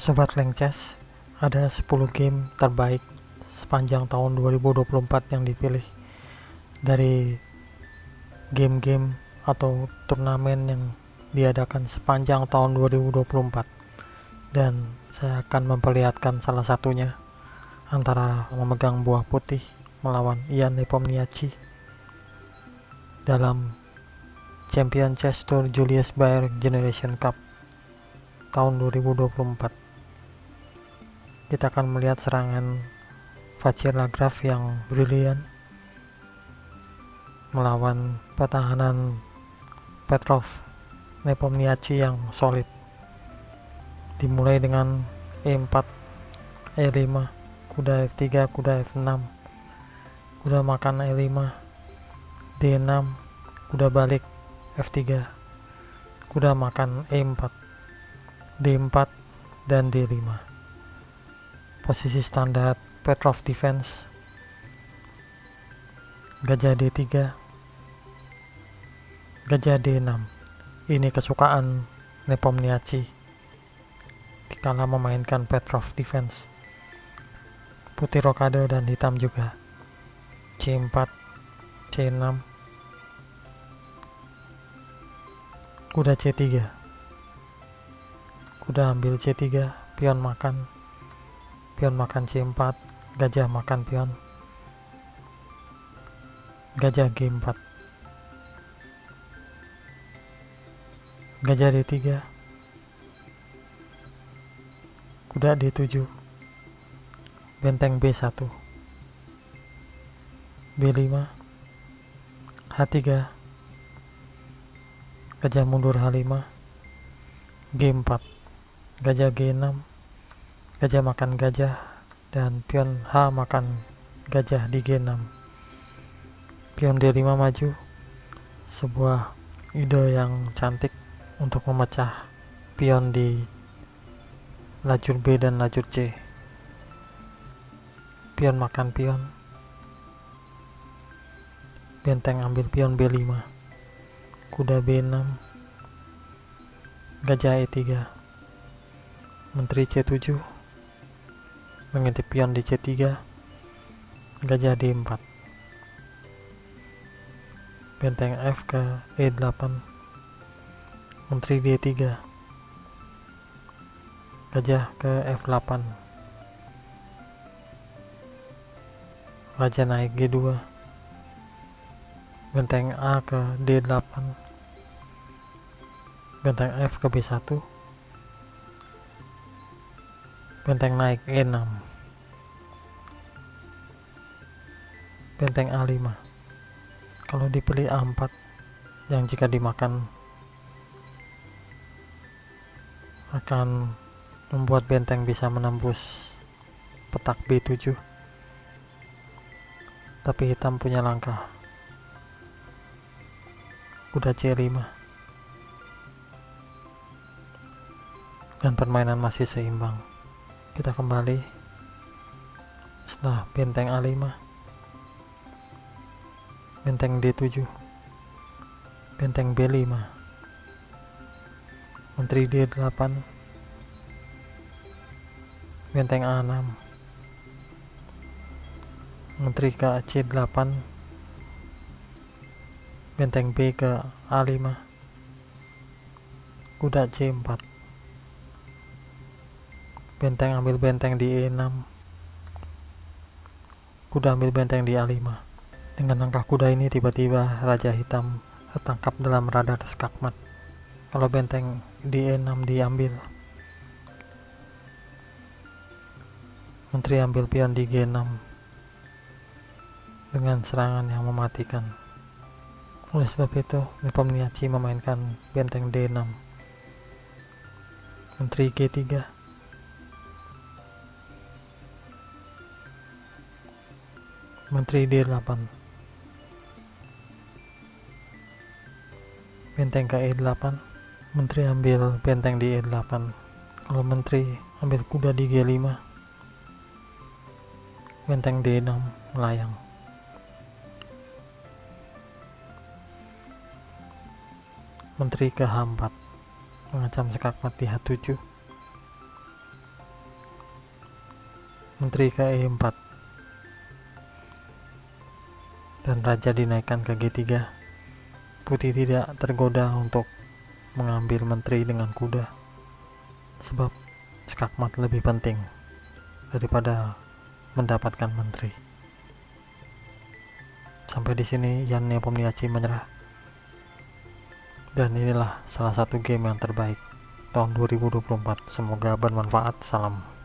Sobat Lengces, ada 10 game terbaik sepanjang tahun 2024 yang dipilih dari game-game atau turnamen yang diadakan sepanjang tahun 2024, dan saya akan memperlihatkan salah satunya antara memegang buah putih melawan Jan Nepomniachtchi dalam Champion Chess Tour Julius Baer Generation Cup tahun 2024. Kita akan melihat serangan Vaclav Lagrave yang brilian melawan pertahanan Petrov Nepomniachtchi yang solid. Dimulai dengan E4, E5, kuda F3, kuda F6, kuda makan E5, D6, kuda balik F3, kuda makan E4, D4, dan D5. Posisi standar Petrov defense, gajah D3, gajah D6. Ini kesukaan Nepomniachtchi dikala memainkan Petrov defense. Putih rokade dan hitam juga. C4, C6, kuda C3, kuda ambil C3, pion makan C4, gajah makan pion, gajah G4, gajah D3, kuda D7, benteng B1, B5, H3, gajah mundur H5, G4, gajah G6, gajah makan gajah, dan pion H makan gajah di G6. Pion D5 maju, sebuah ide yang cantik untuk memecah pion di lajur B dan lajur C. Pion makan pion, benteng ambil pion B5, kuda B6, gajah E3, menteri C7, mengintip pion di C3, gajah D4, benteng F ke E8, menteri D3, gajah ke F8, raja naik G2, benteng A ke D8, benteng F ke B1, benteng naik E6, benteng A5. Kalau dipilih A4, yang jika dimakan akan membuat benteng bisa menembus petak B7, tapi hitam punya langkah. Kuda C5, dan permainan masih seimbang. Kita kembali setelah benteng A5, benteng D7, benteng B5, menteri D8, benteng A6, menteri ke C8, benteng B ke A5, kuda C4, benteng ambil benteng di E6, kuda ambil benteng di A5. Dengan langkah kuda ini tiba-tiba raja hitam tertangkap dalam radar skakmat. Kalau benteng di E6 diambil, menteri ambil pion di G6 dengan serangan yang mematikan. Oleh sebab itu, Nepomniachtchi memainkan benteng D6, menteri G3, menteri D8, benteng ke E8, menteri ambil benteng di E8. Kalau menteri ambil kuda di G5, benteng D6 melayang. Menteri ke H4, mengancam skakmat di H7, menteri ke E4, dan raja dinaikkan ke G3. Putih tidak tergoda untuk mengambil menteri dengan kuda, sebab skakmat lebih penting daripada mendapatkan menteri. Sampai di sini Jan Nepomniachtchi menyerah. Dan inilah salah satu game yang terbaik tahun 2024. Semoga bermanfaat. Salam.